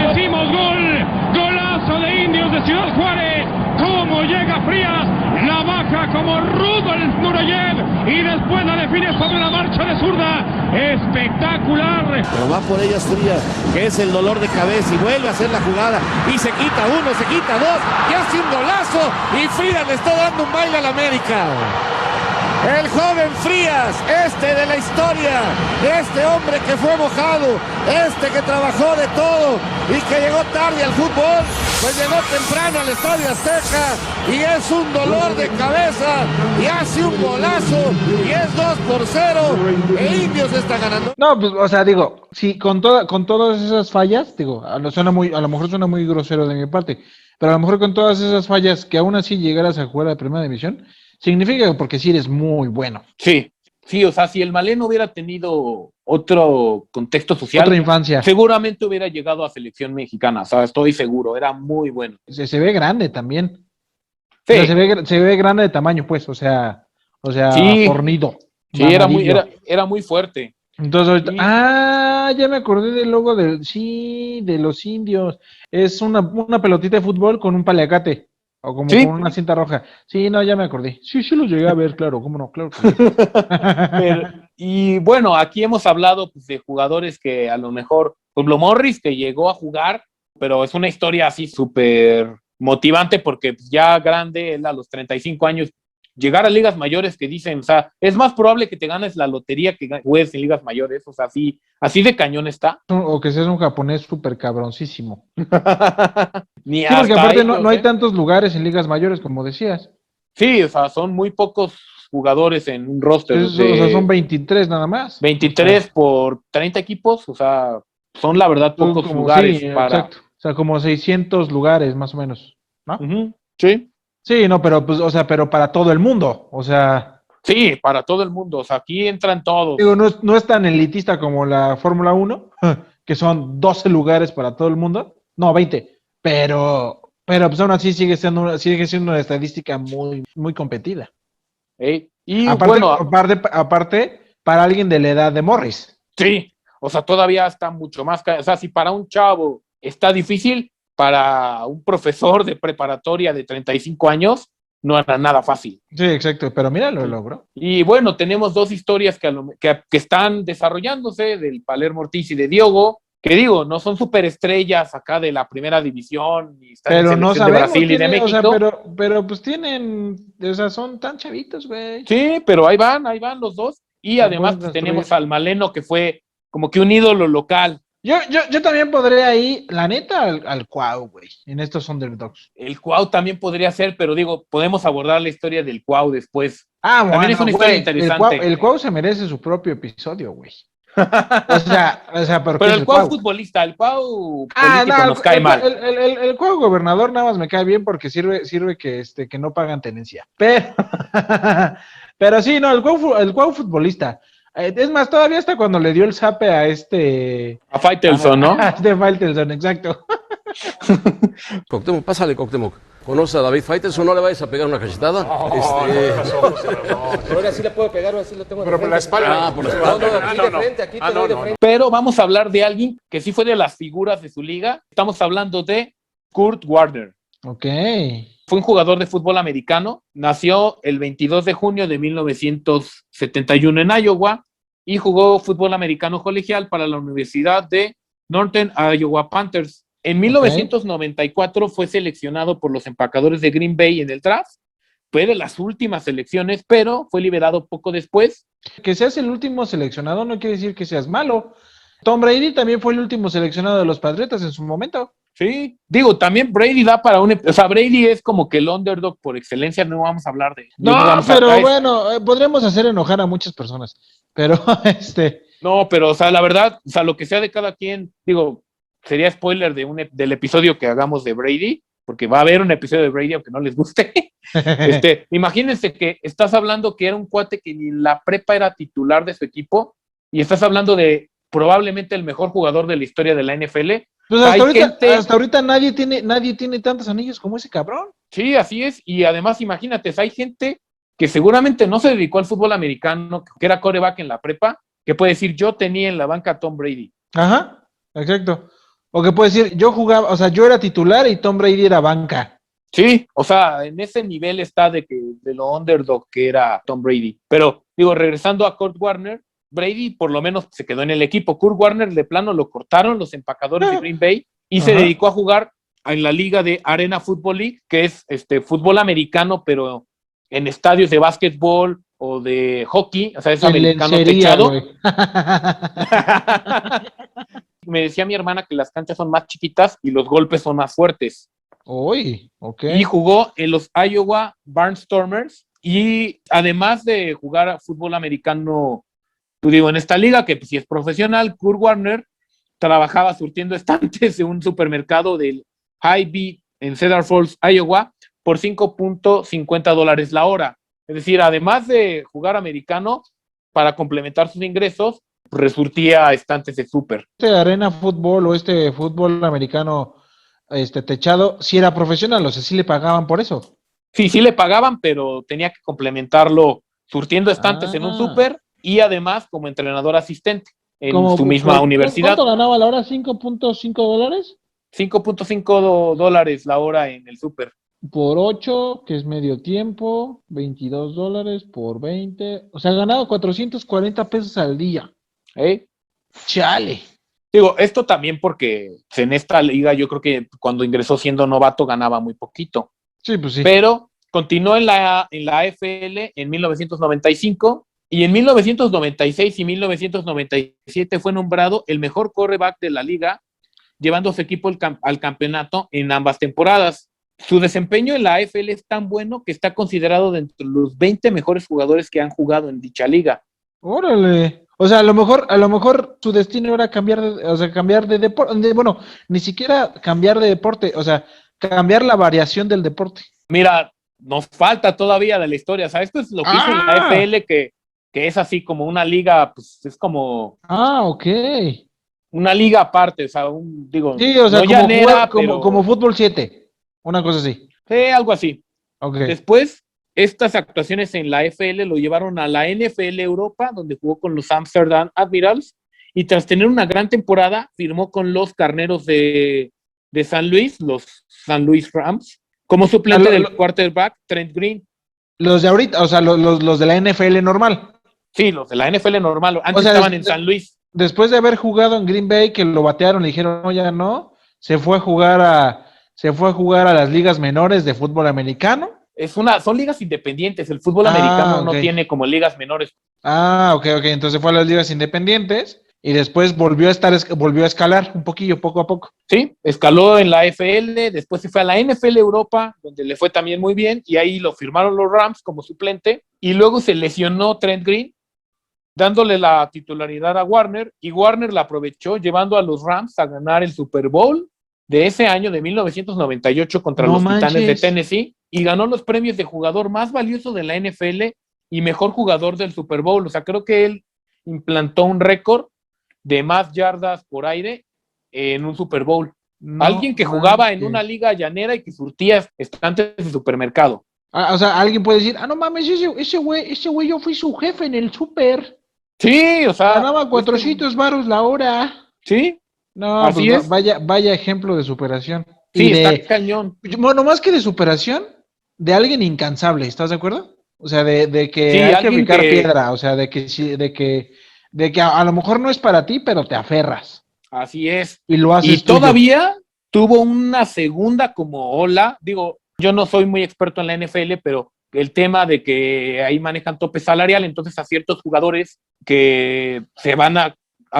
¡Decimos gol! ¡Golazo de Indios de Ciudad Juárez! ¡Cómo llega Frías! La baja como Rudolf Nureyev y después la define sobre la marcha de zurda. ¡Espectacular! Pero va por ellas Frías, que es el dolor de cabeza y vuelve a hacer la jugada y se quita uno, se quita dos y hace un golazo y Frías le está dando un baile al América. El joven Frías, de la historia, este hombre que fue mojado, que trabajó de todo y que llegó tarde al fútbol, pues llegó temprano al Estadio Azteca y es un dolor de cabeza y hace un golazo y es 2-0 e Indios está ganando. No, pues, o sea, digo, sí, con todas esas fallas, digo, a lo mejor suena muy grosero de mi parte, pero a lo mejor con todas esas fallas que aún así llegaras a jugar a primera división, significa porque sí eres muy bueno. Sí, o sea, si el Maleno hubiera tenido otro contexto social, otra infancia, seguramente hubiera llegado a selección mexicana, o sea, estoy seguro, era muy bueno. Se ve grande también. Sí. O sea, se ve grande de tamaño, pues, o sea, sí, fornido. Sí, era muy fuerte. Entonces ahorita, ya me acordé del logo de los Indios. Es una pelotita de fútbol con un paliacate. O como con una cinta roja. Sí, no, ya me acordé. Sí, lo llegué a ver, claro, cómo no, claro. Y bueno, aquí hemos hablado pues, de jugadores que a lo mejor, por ejemplo, Morris, que llegó a jugar, pero es una historia así súper motivante porque pues, ya grande, él a los 35 años llegar a ligas mayores que dicen, o sea, es más probable que te ganes la lotería que juegues en ligas mayores, o sea, así de cañón está. O que seas un japonés súper cabroncísimo. Ni Sí, porque hasta aparte ellos, no hay tantos lugares en ligas mayores, como decías. Sí, o sea, son muy pocos jugadores en un roster O sea, son 23 nada más. 23 por 30 equipos, o sea, son la verdad Son pocos como, lugares sí, para... exacto. O sea, como 600 lugares más o menos, ¿no? Ujú, sí. Sí, no, pero pues, o sea, pero para todo el mundo. O sea, Sí, para todo el mundo, o sea, aquí entran todos. digo, no es tan elitista como la Fórmula 1, que son 12 lugares para todo el mundo. No, 20. Pero pues aún así sigue siendo una estadística muy, muy competida. Y Aparte, bueno, aparte, para alguien de la edad de Morris. sí, o sea, todavía está mucho más, o sea, si para un chavo está difícil, para un profesor de preparatoria de 35 años, no era nada fácil. Sí, exacto, pero mira, lo logró. Y bueno, tenemos dos historias que están desarrollándose, del Palermo Ortiz y de Diogo, que digo, no son superestrellas acá de la primera división, ni están en Pero no selección de sabemos, Brasil y de o sea, México. pero pues tienen, o sea, son tan chavitos, güey. Sí, pero ahí van los dos. Y Se además pueden tenemos construir. al Maleno, que fue como que un ídolo local. Yo también podría ahí, la neta, al Cuau, güey, en estos underdogs. El Cuau también podría ser, pero digo, podemos abordar la historia del Cuau después. Ah, También bueno, es una historia güey, interesante. el Cuau se merece su propio episodio, güey. O sea, ¿por qué Pero es el el Cuau Cuau? futbolista, el Cuau Ah, político no, nos cae mal. el Cuau gobernador nada más me cae bien porque sirve que no pagan tenencia. Pero sí, no, el Cuau futbolista. Es más, todavía hasta cuando le dio el zape a A Faitelson, ¿no? a este Faitelson, exacto. Cuauhtémoc, pásale, Cuauhtémoc. ¿Conoce a David Faitelson? ¿No le vayas a pegar una cachetada? Pero ahora sí le puedo pegar, ahora sí lo tengo de frente. por la espalda. Ah, por la espalda. No, aquí de frente, aquí te doy de frente. Pero vamos a hablar de alguien que sí fue de las figuras de su liga. Estamos hablando de Kurt Warner. Ok. Fue un jugador de fútbol americano. Nació el 22 de junio de 1971 en Iowa y jugó fútbol americano colegial para la Universidad de Northern Iowa Panthers. En 1994 fue seleccionado por los empacadores de Green Bay en el draft. Fue de las últimas selecciones, pero fue liberado poco después. Que seas el último seleccionado no quiere decir que seas malo. Tom Brady también fue el último seleccionado de los Patriotas en su momento. Sí, digo, también Brady da para o sea, Brady es como que el underdog por excelencia, no vamos a hablar de... No, pero bueno, podríamos hacer enojar a muchas personas, pero No, pero, o sea, la verdad, o sea, lo que sea de cada quien, digo, sería spoiler del episodio que hagamos de Brady, porque va a haber un episodio de Brady aunque no les guste. Imagínense que estás hablando que era un cuate que ni en la prepa era titular de su equipo, y estás hablando de probablemente el mejor jugador de la historia de la NFL. Pues hasta ahorita nadie tiene tantos anillos como ese cabrón. Sí, así es, y además imagínate, hay gente que seguramente no se dedicó al fútbol americano, que era quarterback en la prepa, que puede decir, yo tenía en la banca a Tom Brady. Ajá, exacto. O que puede decir, yo jugaba, o sea, yo era titular y Tom Brady era banca. Sí, o sea, en ese nivel está de lo underdog que era Tom Brady. Pero, digo, regresando a Kurt Warner, Brady por lo menos se quedó en el equipo. Kurt Warner de plano lo cortaron los empacadores de Green Bay y se dedicó a jugar en la liga de Arena Football League, que es fútbol americano, pero en estadios de básquetbol o de hockey, o sea, es americano techado. Me decía mi hermana que las canchas son más chiquitas y los golpes son más fuertes. Uy, ok. Y jugó en los Iowa Barnstormers y además de jugar a fútbol americano, en esta liga, que pues, si es profesional, Kurt Warner trabajaba surtiendo estantes en un supermercado del Hy-Vee en Cedar Falls, Iowa, por $5.50 la hora. Es decir, además de jugar americano, para complementar sus ingresos, resurtía estantes de súper. Arena fútbol o fútbol americano techado, sí era profesional, o sea, sí le pagaban por eso. Sí le pagaban, pero tenía que complementarlo surtiendo estantes en un súper y además como entrenador asistente en su misma universidad. ¿Cuánto ganaba la hora? ¿$5.5? $5.5 la hora en el súper. Por 8, que es medio tiempo, $22 por 20. O sea, ganado $440 al día. Chale. Digo, esto también porque en esta liga yo creo que cuando ingresó siendo novato ganaba muy poquito. Sí, pues sí. Pero continuó en la AFL en 1995 y en 1996 y 1997 fue nombrado el mejor quarterback de la liga, llevando a su equipo al campeonato en ambas temporadas. Su desempeño en la AFL es tan bueno que está considerado dentro de los 20 mejores jugadores que han jugado en dicha liga. Órale. O sea, a lo mejor su destino era cambiar de deporte. Bueno, ni siquiera cambiar de deporte, o sea, cambiar la variación del deporte. Mira, nos falta todavía de la historia. O sea, esto es lo que hizo en la AFL, que es así como una liga, pues es como. Ok. Una liga aparte, o sea, sí, o sea, no como, llanera, como Fútbol 7, una cosa así. Sí, algo así. Okay. Después, estas actuaciones en la AFL lo llevaron a la NFL Europa, donde jugó con los Amsterdam Admirals, y tras tener una gran temporada, firmó con los Carneros de San Luis, los San Luis Rams, como suplente del quarterback Trent Green. Los de ahorita, o sea, los de la NFL normal. Sí, los de la NFL normal, antes estaban en San Luis. Después de haber jugado en Green Bay, que lo batearon, le dijeron, no, ya no, se fue a jugar a las ligas menores de fútbol americano. Son ligas independientes, el fútbol americano no tiene como ligas menores. Ok, entonces fue a las ligas independientes y después volvió a escalar un poquillo, poco a poco. Sí, escaló en la AFL, después se fue a la NFL Europa, donde le fue también muy bien, y ahí lo firmaron los Rams como suplente, y luego se lesionó Trent Green, dándole la titularidad a Warner, y Warner la aprovechó llevando a los Rams a ganar el Super Bowl de ese año de 1998 contra los Titanes de Tennessee, y ganó los premios de jugador más valioso de la NFL y mejor jugador del Super Bowl. O sea, creo que él implantó un récord de más yardas por aire en un Super Bowl. Alguien que jugaba en una liga llanera y que surtía estantes de supermercado. O sea, alguien puede decir, no mames, ese güey, yo fui su jefe en el súper. Sí, o sea. Ganaba 400 varos la hora. Sí. No, así pues es. Vaya ejemplo de superación. Sí, está cañón. Bueno, más que de superación, de alguien incansable, ¿estás de acuerdo? O sea, de que sí, hay que picar piedra, o sea, de que a lo mejor no es para ti, pero te aferras. Así es. Y lo haces. Y todavía tuvo una segunda como ola. Digo, yo no soy muy experto en la NFL, pero el tema de que ahí manejan tope salarial, entonces a ciertos jugadores que se van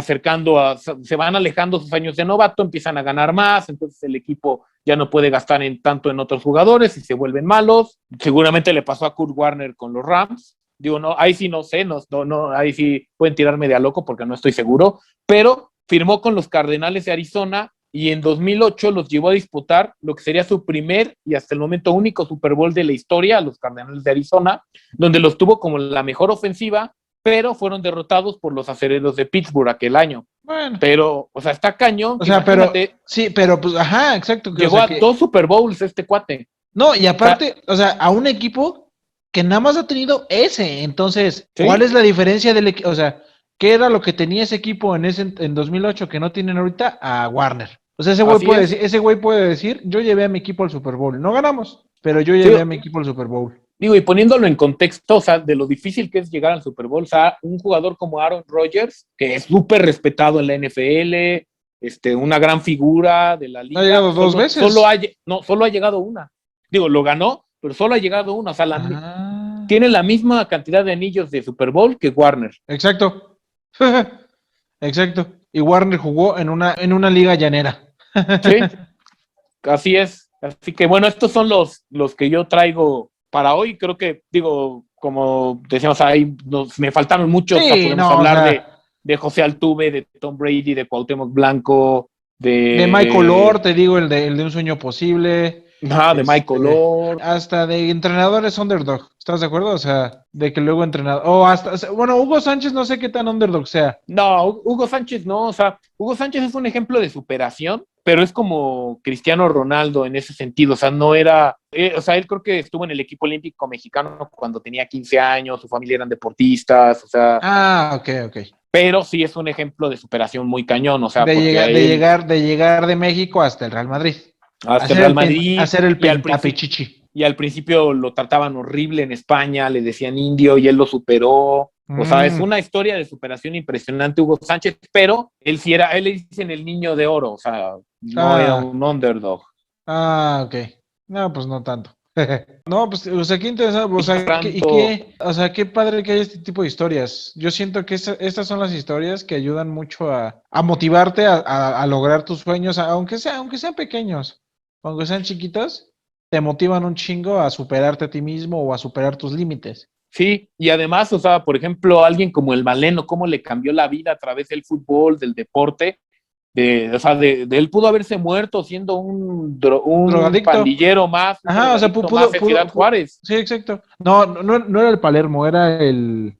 se van alejando sus años de novato, empiezan a ganar más, entonces el equipo ya no puede gastar tanto en otros jugadores y se vuelven malos. Seguramente le pasó a Kurt Warner con los Rams. Digo, no, ahí sí no sé, no, ahí sí pueden tirarme de a loco porque no estoy seguro, pero firmó con los Cardenales de Arizona y en 2008 los llevó a disputar lo que sería su primer y hasta el momento único Super Bowl de la historia, los Cardenales de Arizona, donde los tuvo como la mejor ofensiva, pero fueron derrotados por los Acereros de Pittsburgh aquel año. Bueno. Pero, o sea, está cañón. O sea, pero, sí, pero pues, ajá, exacto. Llegó a 2 Super Bowls este cuate. No, y aparte, o sea, a un equipo que nada más ha tenido ese, entonces, ¿sí? ¿Cuál es la diferencia del equipo? O sea, ¿qué era lo que tenía ese equipo en 2008 que no tienen ahorita? A Warner. O sea, ese güey puede decir, yo llevé a mi equipo al Super Bowl. No ganamos, pero yo llevé a mi equipo al Super Bowl. Digo, y poniéndolo en contexto, o sea, de lo difícil que es llegar al Super Bowl, o sea, un jugador como Aaron Rodgers, que es súper respetado en la NFL, una gran figura de la liga. Ha llegado 2 veces. Solo ha llegado una. Digo, lo ganó, pero solo ha llegado una. O sea, tiene la misma cantidad de anillos de Super Bowl que Warner. Exacto. Exacto. Y Warner jugó en una liga llanera. Sí, así es. Así que bueno, estos son los que yo traigo para hoy. Creo que, digo, como decíamos ahí, me faltaron muchos. Sí, podemos hablar de José Altuve, de Tom Brady, de Cuauhtémoc Blanco, de Michael Orr, te digo, el de Un Sueño Posible. De Michael Orr. Hasta de entrenadores underdog, ¿estás de acuerdo? O sea, de que luego entrenador, bueno, Hugo Sánchez no sé qué tan underdog sea. No, Hugo Sánchez no, o sea, Hugo Sánchez es un ejemplo de superación, pero es como Cristiano Ronaldo en ese sentido, o sea, no era, o sea, él creo que estuvo en el equipo olímpico mexicano cuando tenía 15 años, su familia eran deportistas, o sea. Ok. Pero sí es un ejemplo de superación muy cañón, o sea, de llegar de México hasta el Real Madrid. Hasta el Real Madrid. Hacer el pentapichichi. Y al principio lo trataban horrible en España, le decían indio y él lo superó. O sea, es una historia de superación impresionante Hugo Sánchez, pero él le dicen el niño de oro, o sea, no era un underdog. Ok. No, pues no tanto. No, pues, o sea, qué interesante, o sea, qué padre que haya este tipo de historias. Yo siento que estas son las historias que ayudan mucho a motivarte a lograr tus sueños, aunque sean pequeños, aunque sean chiquitos, te motivan un chingo a superarte a ti mismo o a superar tus límites. Sí, y además, o sea, por ejemplo, alguien como el Maleno, cómo le cambió la vida a través del fútbol, del deporte, de él pudo haberse muerto siendo un Drogadicto. pandillero más, Ajá, o sea, más en Ciudad Juárez. Sí, exacto. No era el Palermo, era el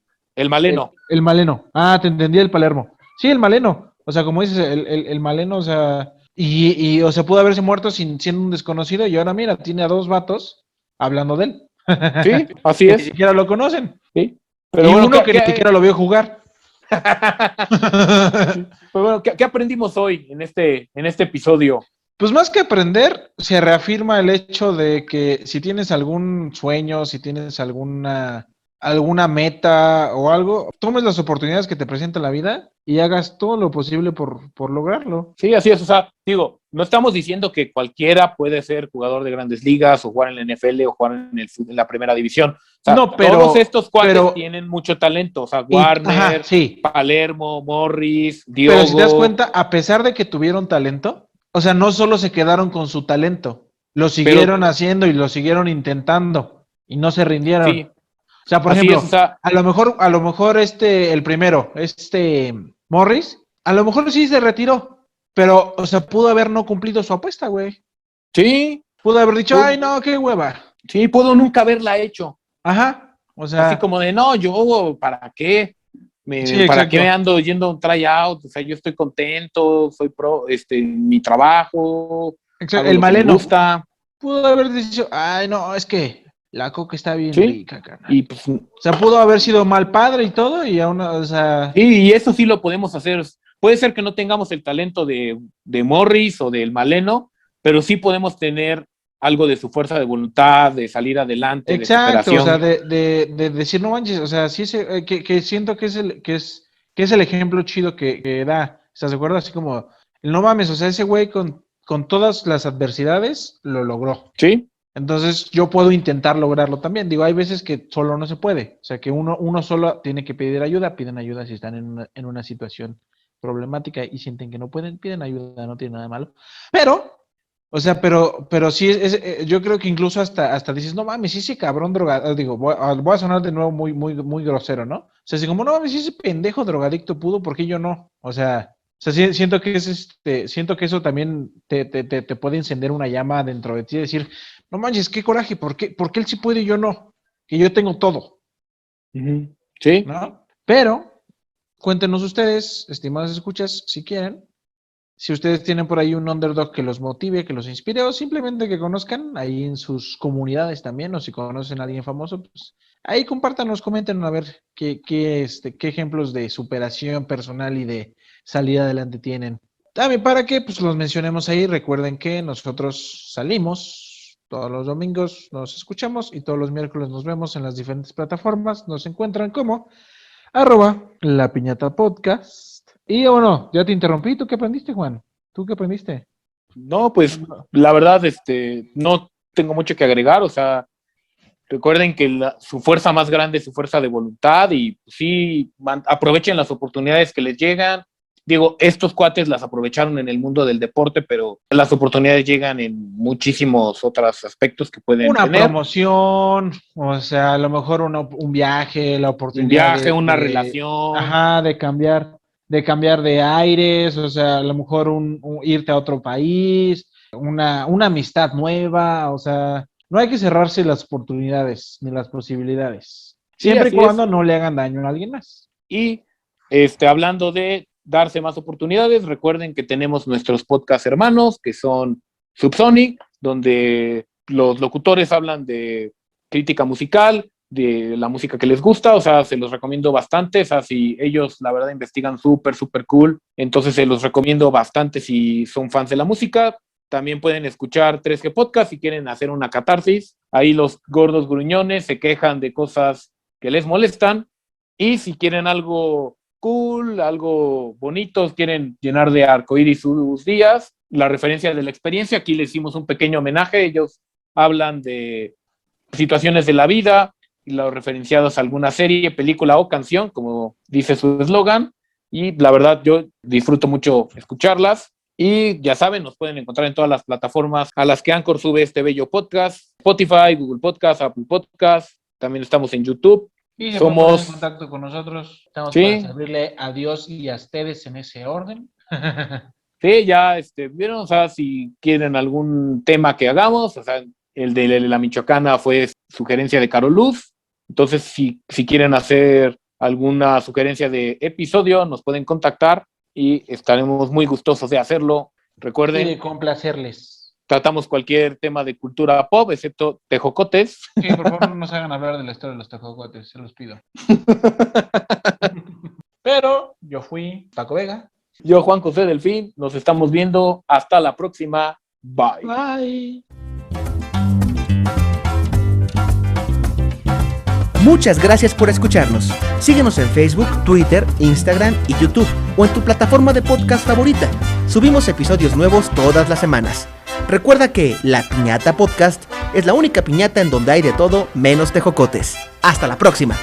Maleno. El Maleno. Ah, te entendí, el Palermo. Sí, el Maleno. O sea, como dices, el Maleno, o sea, o sea, pudo haberse muerto siendo un desconocido y ahora mira, tiene a 2 vatos hablando de él. Sí, así que es. Ni siquiera lo conocen. Sí. Pero y bueno, uno que ni siquiera lo vio jugar. Pero bueno, ¿qué aprendimos hoy en este episodio? Pues más que aprender, se reafirma el hecho de que si tienes algún sueño, si tienes alguna meta o algo, tomes las oportunidades que te presenta la vida y hagas todo lo posible por lograrlo. Sí, así es. O sea, digo, no estamos diciendo que cualquiera puede ser jugador de grandes ligas o jugar en la NFL o jugar en la primera división. O sea, no, pero, todos estos cuates tienen mucho talento. O sea, Warner, sí. Palermo, Morris, Diogo. Pero si te das cuenta, a pesar de que tuvieron talento, o sea, no solo se quedaron con su talento, lo siguieron haciendo y lo siguieron intentando y no se rindieron. Sí. O sea, por ejemplo, a lo mejor el primero, Morris, a lo mejor sí se retiró, pero, o sea, pudo haber no cumplido su apuesta, güey. Sí. Pudo haber dicho, ay, no, qué hueva. Sí, pudo nunca haberla hecho. Ajá, o sea. Así como de, no, yo, ¿para qué? ¿Para qué me ando yendo a un tryout? O sea, yo estoy contento, soy mi trabajo. El Maleno. Me gusta. Pudo haber dicho, ay, no, es que la coca está bien rica, carnal. Y pues, o sea, pudo haber sido mal padre y todo, y aún, o sea. Sí, y eso sí lo podemos hacer. Puede ser que no tengamos el talento de Morris o del Maleno, pero sí podemos tener algo de su fuerza de voluntad, de salir adelante. Exacto, o sea, de decir, no manches, o sea, sí que siento que es el ejemplo chido que da. ¿Estás de acuerdo? Así como, no mames, o sea, ese güey con todas las adversidades lo logró. Sí. Entonces yo puedo intentar lograrlo también. Digo, hay veces que solo no se puede. O sea, que uno solo tiene que pedir ayuda. Piden ayuda si están en una situación problemática y sienten que no pueden. Piden ayuda, no tiene nada de malo. Pero sí, yo creo que incluso hasta dices, no mames, ese cabrón drogado. Digo, voy a sonar de nuevo muy, muy, muy grosero, ¿no? O sea, así como, no mames, ese pendejo drogadicto pudo, ¿por qué yo no? O sea, siento que siento que eso también te puede encender una llama dentro de ti y decir, no manches, qué coraje, ¿por qué él sí puede y yo no? Que yo tengo todo. Sí. ¿No? Pero, cuéntenos ustedes, estimados escuchas, si quieren, si ustedes tienen por ahí un underdog que los motive, que los inspire, o simplemente que conozcan ahí en sus comunidades también, o si conocen a alguien famoso, pues ahí compártanos, comenten a ver qué ejemplos de superación personal y de salida adelante tienen. También para que pues los mencionemos ahí. Recuerden que nosotros salimos todos los domingos, nos escuchamos y todos los miércoles nos vemos en las diferentes plataformas. Nos encuentran como @lapiñatapodcast. Y bueno, ya te interrumpí. ¿Tú qué aprendiste, Juan? ¿Tú qué aprendiste? No, pues la verdad, no tengo mucho que agregar. O sea, recuerden que su fuerza más grande es su fuerza de voluntad y pues, sí, aprovechen las oportunidades que les llegan. Digo, estos cuates las aprovecharon en el mundo del deporte, pero las oportunidades llegan en muchísimos otros aspectos que pueden tener. Una promoción, o sea, a lo mejor un viaje, la oportunidad. Un viaje, una relación. Ajá, de cambiar de aires, o sea, a lo mejor irte a otro país, una amistad nueva, o sea, no hay que cerrarse las oportunidades ni las posibilidades, siempre y cuando no le hagan daño a alguien más. Y hablando de darse más oportunidades, recuerden que tenemos nuestros podcast hermanos, que son Subsonic, donde los locutores hablan de crítica musical, de la música que les gusta, o sea, se los recomiendo bastante. O sea, si ellos la verdad investigan súper cool, entonces se los recomiendo bastante si son fans de la música. También pueden escuchar 3G Podcast si quieren hacer una catarsis. Ahí los gordos gruñones se quejan de cosas que les molestan, y si quieren algo cool, algo bonito, quieren llenar de arcoíris sus días, la referencia de la experiencia, aquí les hicimos un pequeño homenaje. Ellos hablan de situaciones de la vida, y los referenciados a alguna serie, película o canción, como dice su eslogan. Y la verdad, yo disfruto mucho escucharlas. Y ya saben, nos pueden encontrar en todas las plataformas a las que Anchor sube este bello podcast: Spotify, Google Podcast, Apple Podcast. También estamos en YouTube. Y se pueden poner en contacto con nosotros. Estamos para servirle a Dios y a ustedes en ese orden. Sí, ya vieron, o sea, si quieren algún tema que hagamos, o sea, el de la Michoacana fue sugerencia de Carol Luz. Entonces, si quieren hacer alguna sugerencia de episodio, nos pueden contactar y estaremos muy gustosos de hacerlo. Recuerden. Y de complacerles. Tratamos cualquier tema de cultura pop, excepto tejocotes. Sí, por favor, no nos hagan hablar de la historia de los tejocotes, se los pido. Pero yo fui Paco Vega. Yo, Juan José Delfín. Nos estamos viendo. Hasta la próxima. Bye. Bye. Muchas gracias por escucharnos. Síguenos en Facebook, Twitter, Instagram y YouTube o en tu plataforma de podcast favorita. Subimos episodios nuevos todas las semanas. Recuerda que La Piñata Podcast es la única piñata en donde hay de todo menos tejocotes. Hasta la próxima.